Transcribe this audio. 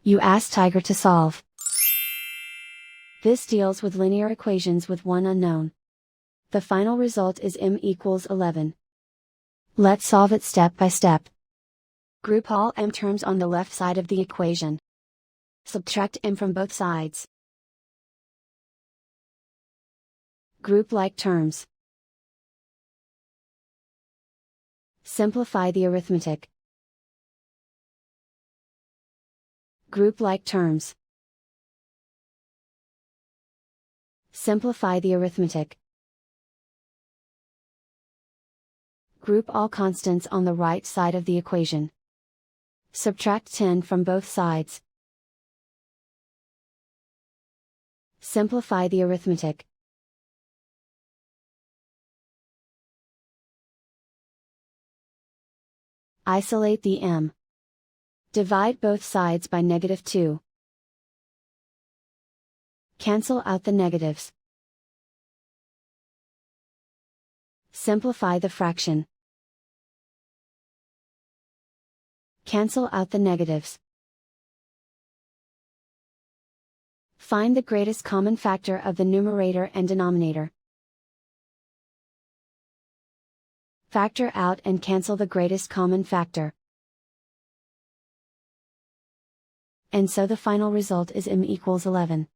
You ask Tiger to solve. This deals with linear equations with one unknown. The final result is m=11. Let's solve it step by step. Group all m terms on the left side of the equation. Subtract m from both sides. Group like terms. Simplify the arithmetic. Group like terms. Simplify the arithmetic. Group all constants on the right side of the equation. Subtract 10 from both sides. Simplify the arithmetic. Isolate the m. Divide both sides by -2. Cancel out the negatives. Simplify the fraction. Cancel out the negatives. Find the greatest common factor of the numerator and denominator. Factor out and cancel the greatest common factor. And so the final result is m=11.